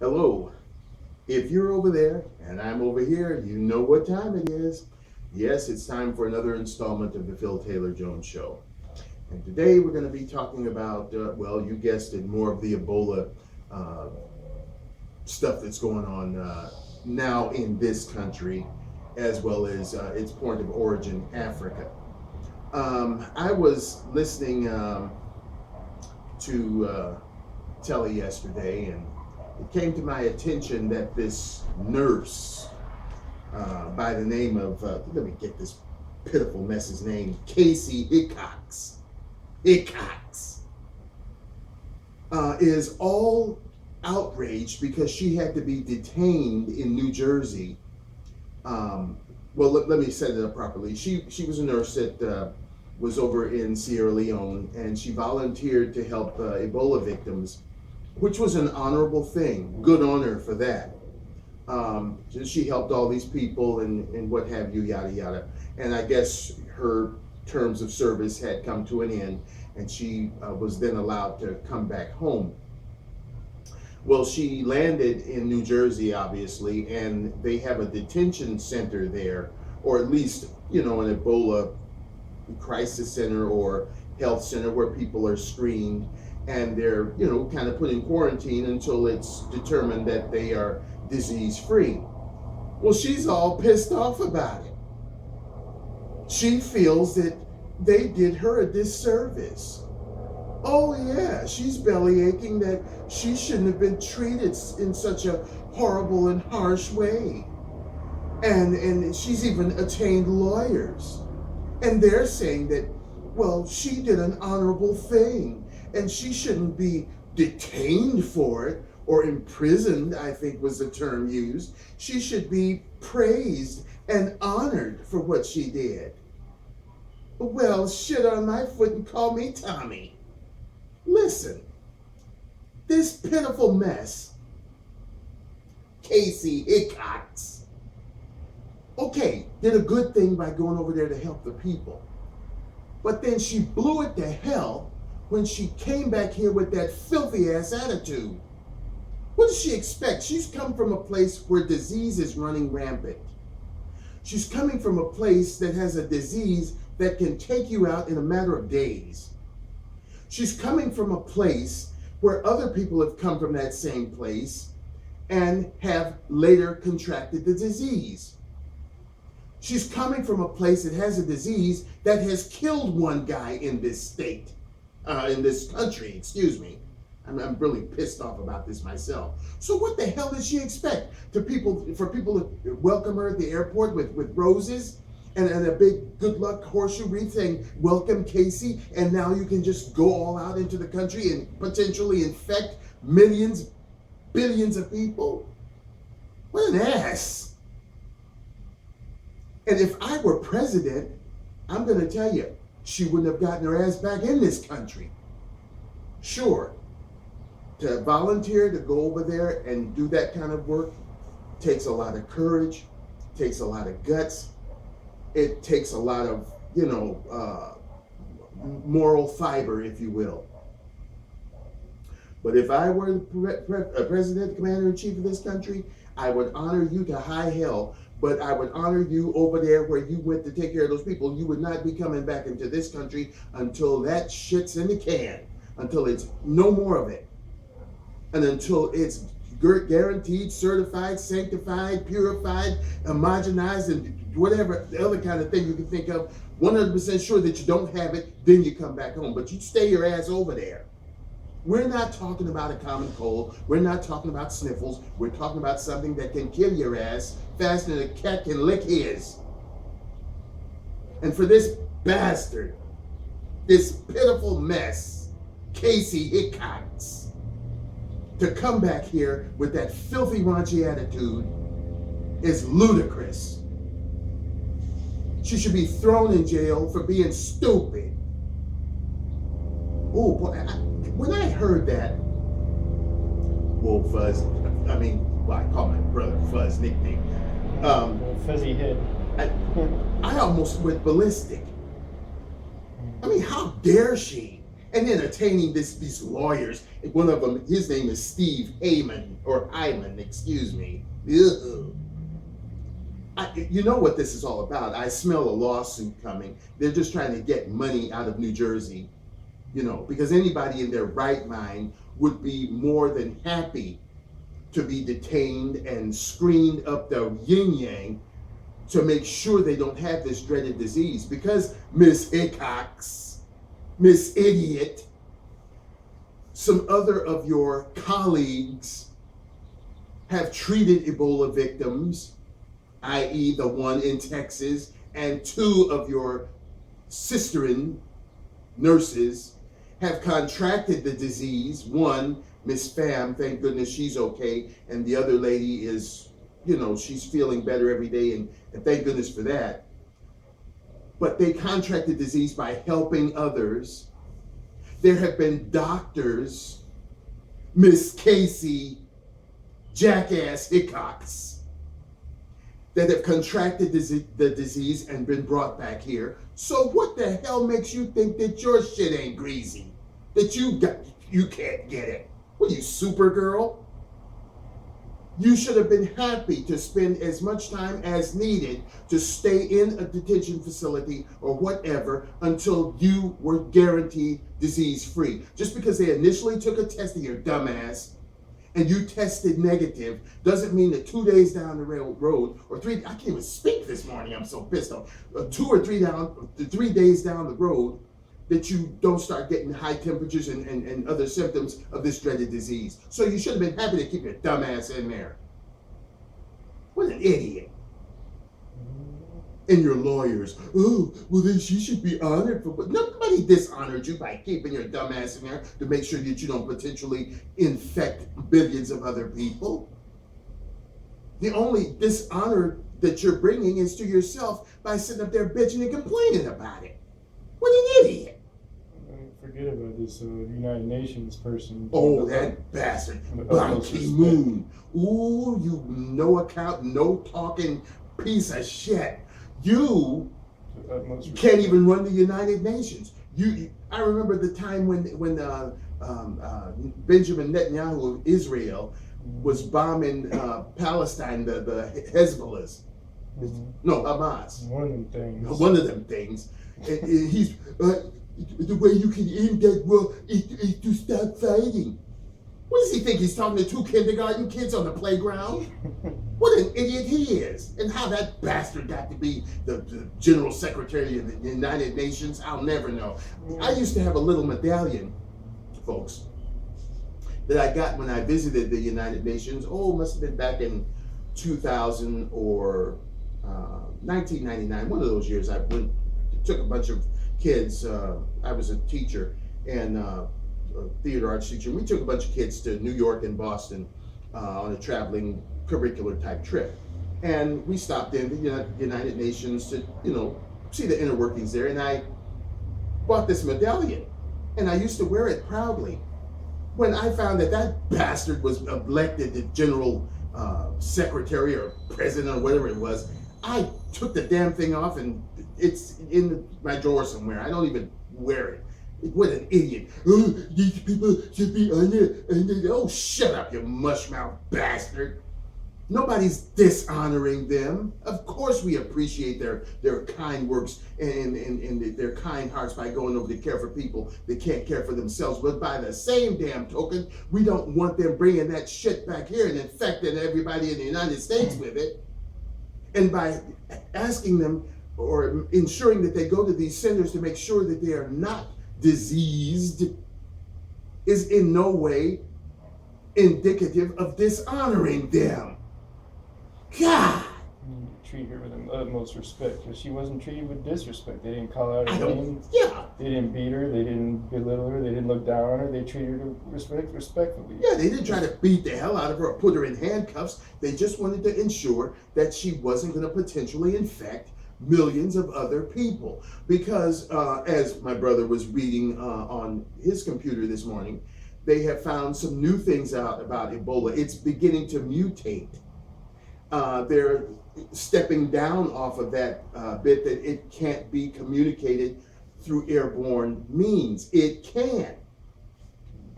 Hello. If you're over there and I'm over here, you know what time it is. Yes, it's time for another installment of the Phil Taylor Jones Show. And today we're going to be talking about, well, you guessed it, more of the Ebola uh, stuff that's going on now in this country, as well as its point of origin, Africa. I was listening to telly yesterday, and it came to my attention that this nurse by the name of, let me get this pitiful mess's name, Kaci Hickox, is all outraged because she had to be detained in New Jersey. Let me set it up properly. She was a nurse that was over in Sierra Leone, and she volunteered to help Ebola victims, which was an honorable thing. Good honor for that. She helped all these people and what have you, yada yada. And I guess her terms of service had come to an end, and she was then allowed to come back home. Well, she landed in New Jersey, obviously, and they have a detention center there, or at least, an Ebola crisis center or health center where people are screened, and they're, kind of put in quarantine until it's determined that they are disease free. Well, she's all pissed off about it. She feels that they did her a disservice. Oh yeah, she's belly aching that she shouldn't have been treated in such a horrible and harsh way. And she's even attained lawyers. And they're saying that, well, she did an honorable thing and she shouldn't be detained for it or imprisoned, I think was the term used. She should be praised and honored for what she did. Well, shit on my foot and call me Tommy. Listen, this pitiful mess, Kaci Hickox, okay, did a good thing by going over there to help the people. But then she blew it to hell when she came back here with that filthy ass attitude. What does she expect? She's come from a place where disease is running rampant. She's coming from a place that has a disease that can take you out in a matter of days. She's coming from a place where other people have come from that same place and have later contracted the disease. She's coming from a place that has a disease that has killed one guy in this state, in this country, excuse me. I'm really pissed off about this myself. So what the hell does she expect? For people to welcome her at the airport with roses and a big good luck horseshoe wreath saying, welcome Kaci, and now you can just go all out into the country and potentially infect millions, billions of people? What an ass. And if I were president, I'm going to tell you, she wouldn't have gotten her ass back in this country. Sure, to volunteer to go over there and do that kind of work takes a lot of courage, takes a lot of guts. It takes a lot of, moral fiber, if you will. But if I were the president, commander-in-chief of this country, I would honor you to high hell, but I would honor you over there where you went to take care of those people. You would not be coming back into this country until that shit's in the can, until it's no more of it, and until it's guaranteed, certified, sanctified, purified, homogenized, and whatever the other kind of thing you can think of, 100% sure that you don't have it, then you come back home. But you stay your ass over there. We're not talking about a common cold. We're not talking about sniffles. We're talking about something that can kill your ass faster than a cat can lick his. And for this bastard, this pitiful mess, Kaci Hickox, to come back here with that filthy, raunchy attitude is ludicrous. She should be thrown in jail for being stupid. Oh boy, when I heard that, well, Fuzz, I call my brother Fuzz nickname. Fuzzy head. I almost went ballistic. I mean, how dare she? and entertaining these lawyers. One of them, his name is Steve Hyman, or Hyman, excuse me. Ugh. You know what this is all about. I smell a lawsuit coming. They're just trying to get money out of New Jersey, because anybody in their right mind would be more than happy to be detained and screened up the yin-yang to make sure they don't have this dreaded disease. Because Miss Hickox, Miss Idiot, some other of your colleagues have treated Ebola victims, i.e. the one in Texas, and two of your sisterin nurses have contracted the disease. One, Miss Pham, thank goodness she's okay, and the other lady is, she's feeling better every day, and thank goodness for that. But they contracted disease by helping others. There have been doctors, Miss Kaci Jackass Hickox, that have contracted the disease and been brought back here. So what the hell makes you think that your shit ain't greasy? That you can't get it? What are you, Supergirl? You should have been happy to spend as much time as needed to stay in a detention facility or whatever until you were guaranteed disease free. Just because they initially took a test of your dumbass and you tested negative doesn't mean that 2 days down the road, or three, I can't even speak this morning, I'm so pissed off, 2 or 3 days down the road, that you don't start getting high temperatures and other symptoms of this dreaded disease. So you should have been happy to keep your dumbass in there. What an idiot. And your lawyers, oh, well then she should be honored for what? Nobody dishonored you by keeping your dumbass in there to make sure that you don't potentially infect billions of other people. The only dishonor that you're bringing is to yourself by sitting up there bitching and complaining about it. What an idiot. Forget about this United Nations person. Oh, that bastard. Ban Ki-moon. Ooh, you no account, no talking piece of shit. You can't even run the United Nations. I remember the time when Benjamin Netanyahu of Israel was bombing Palestine, the Hezbollahs. No, Hamas. One of them things. And he's the way you can end that war is to stop fighting. What does he think? He's talking to two kindergarten kids on the playground? What an idiot he is. And how that bastard got to be the General Secretary of the United Nations, I'll never know. I used to have a little medallion, folks, that I got when I visited the United Nations. Oh, it must have been back in 2000 or 1999, one of those years. I took a bunch of kids. I was a teacher and a theater arts teacher. We took a bunch of kids to New York and Boston on a traveling curricular type trip. And we stopped in the United Nations to, see the inner workings there. And I bought this medallion and I used to wear it proudly. When I found that bastard was elected the General Secretary or President or whatever it was, I took the damn thing off and it's in my drawer somewhere. I don't even wear it. What an idiot. Oh, these people should be honored. Oh, shut up, you mushmouth bastard. Nobody's dishonoring them. Of course we appreciate their kind works and their kind hearts by going over to care for people that can't care for themselves. But by the same damn token, we don't want them bringing that shit back here and infecting everybody in the United States with it. And by asking them or ensuring that they go to these centers to make sure that they are not diseased is in no way indicative of dishonoring them. God! You treat her with the utmost respect, because she wasn't treated with disrespect. They didn't call out her name. Yeah. They didn't beat her. They didn't belittle her. They didn't look down on her. They treated her respectfully. Yeah, they didn't try to beat the hell out of her or put her in handcuffs. They just wanted to ensure that she wasn't going to potentially infect millions of other people. Because as my brother was reading on his computer this morning, they have found some new things out about Ebola. It's beginning to mutate. They're stepping down off of that bit that it can't be communicated through airborne means. It can.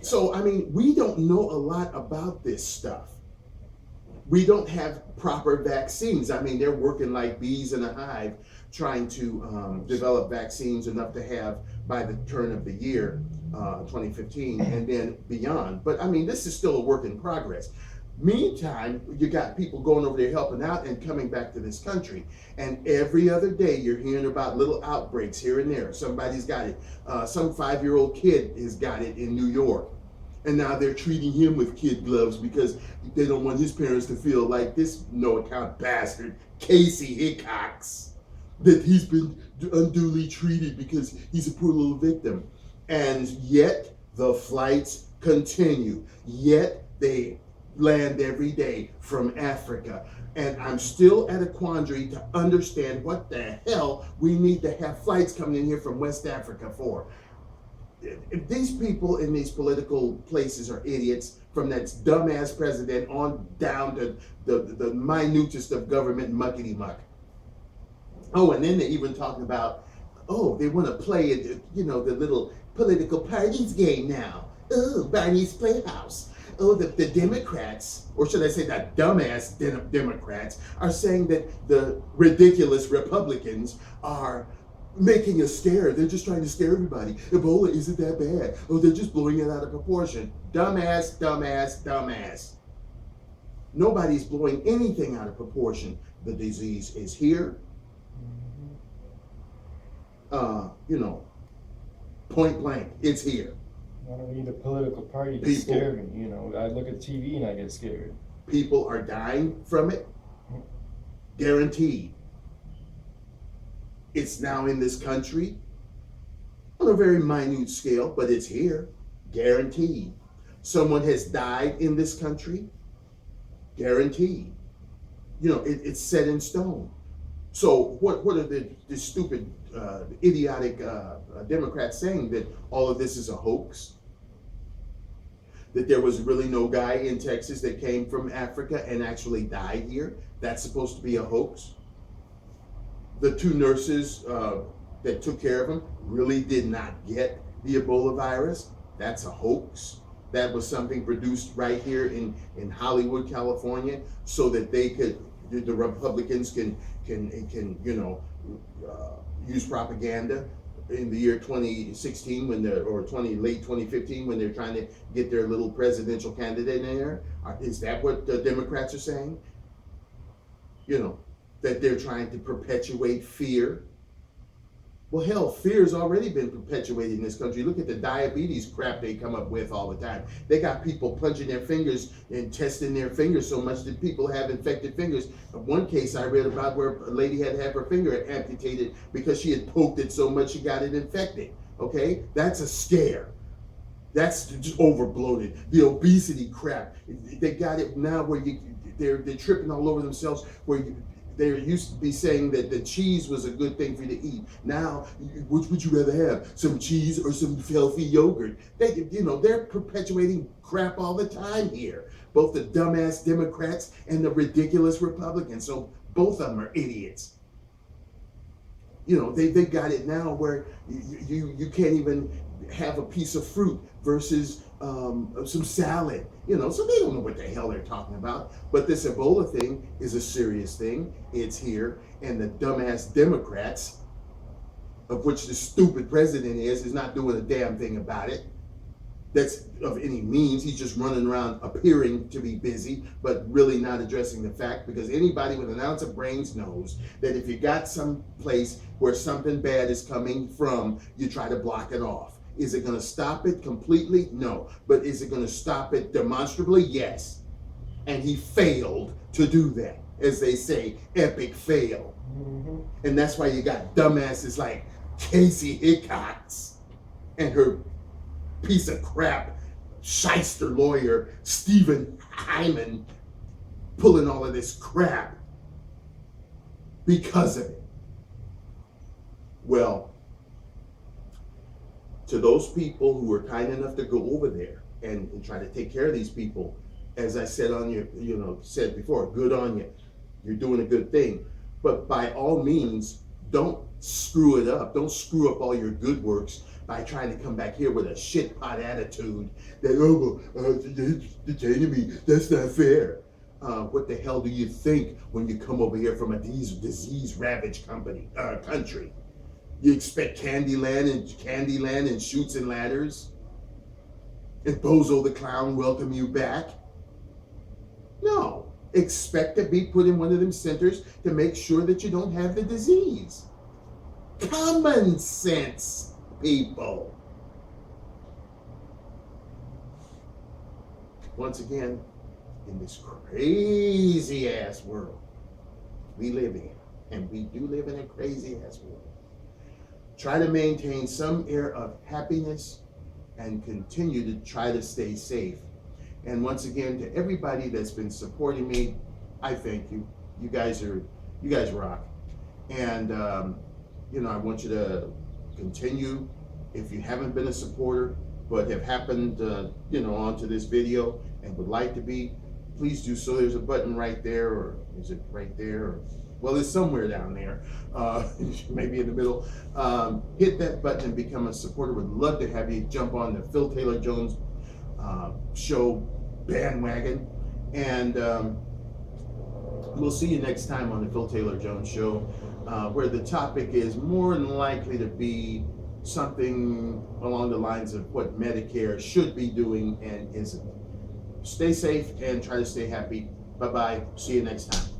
So, I mean, we don't know a lot about this stuff. We don't have proper vaccines. I mean, they're working like bees in a hive trying to develop vaccines enough to have by the turn of the year, 2015, and then beyond. But I mean, this is still a work in progress. Meantime, you got people going over there helping out and coming back to this country. And every other day you're hearing about little outbreaks here and there. Somebody's got it. Some 5-year-old kid has got it in New York. And now they're treating him with kid gloves because they don't want his parents to feel like this no-account bastard, Kaci Hickox, that he's been unduly treated because he's a poor little victim. And yet the flights continue. Yet they land every day from Africa. And I'm still at a quandary to understand what the hell we need to have flights coming in here from West Africa for. If these people in these political places are idiots, from that dumbass president on down to the minutest of government muckety muck. Oh, and then they're even talking about, oh, they want to play it, you know, the little political parties game now. Oh, Barney's Playhouse. Oh, the Democrats, or should I say that dumbass Democrats, are saying that the ridiculous Republicans are making us scared. They're just trying to scare everybody. Ebola isn't that bad. Oh, they're just blowing it out of proportion. Dumbass, dumbass, dumbass. Nobody's blowing anything out of proportion. The disease is here. You know, point blank, it's here. I don't need a political party to scare me. You know, I look at TV and I get scared. People are dying from it. Guaranteed. It's now in this country on a very minute scale, but it's here, guaranteed. Someone has died in this country, guaranteed. You know, it's set in stone. So what are the stupid, idiotic Democrats saying? That all of this is a hoax? That there was really no guy in Texas that came from Africa and actually died here? That's supposed to be a hoax? The 2 nurses that took care of him really did not get the Ebola virus? That's a hoax. That was something produced right here in Hollywood, California, so that they could, the Republicans can you know, use propaganda in the year 2016 when they're, or late 2015 when they're trying to get their little presidential candidate in there. Is that what the Democrats are saying? You know, that they're trying to perpetuate fear. Well, hell, fear's already been perpetuated in this country. Look at the diabetes crap they come up with all the time. They got people plunging their fingers and testing their fingers so much that people have infected fingers. One case I read about where a lady had to have her finger amputated because she had poked it so much she got it infected. Okay, that's a scare. That's just overbloated. The obesity crap, they got it now where they're tripping all over themselves. Where they used to be saying that the cheese was a good thing for you to eat. Now, which would you rather have, some cheese or some healthy yogurt? They're perpetuating crap all the time here. Both the dumbass Democrats and the ridiculous Republicans. So both of them are idiots. You know, they got it now where you can't even have a piece of fruit versus some salad. You know, so they don't know what the hell they're talking about. But this Ebola thing is a serious thing. It's here. And the dumbass Democrats, of which the stupid president is not doing a damn thing about it. That's of any means. He's just running around appearing to be busy, but really not addressing the fact, because anybody with an ounce of brains knows that if you got some place where something bad is coming from, you try to block it off. Is it going to stop it completely? No. But is it going to stop it demonstrably? Yes. And he failed to do that. As they say, epic fail. Mm-hmm. And that's why you got dumbasses like Kaci Hickox and her piece of crap shyster lawyer Stephen Hyman pulling all of this crap because of it. Well, to those people who were kind enough to go over there and try to take care of these people, as I said said before, good on you. You're doing a good thing. But by all means, don't screw it up. Don't screw up all your good works by trying to come back here with a shit pot attitude that, oh, well, detaining me, that's not fair. What the hell do you think when you come over here from a disease-ravaged country? You expect Candyland and Chutes and Ladders? And Bozo the Clown welcome you back? No. Expect to be put in one of them centers to make sure that you don't have the disease. Common sense, people. Once again, in this crazy ass world we live in, and we do live in a crazy ass world, try to maintain some air of happiness and continue to try to stay safe. And once again, to everybody that's been supporting me, I thank you. You guys rock. And I want you to continue. If you haven't been a supporter but have happened onto this video and would like to be, please do so. There's a button right there, or is it right there? Or, well, it's somewhere down there, maybe in the middle. Hit that button and become a supporter. Would love to have you jump on the Phil Taylor Jones show bandwagon. And we'll see you next time on the Phil Taylor Jones show, where the topic is more than likely to be something along the lines of what Medicare should be doing and isn't. Stay safe and try to stay happy. Bye-bye. See you next time.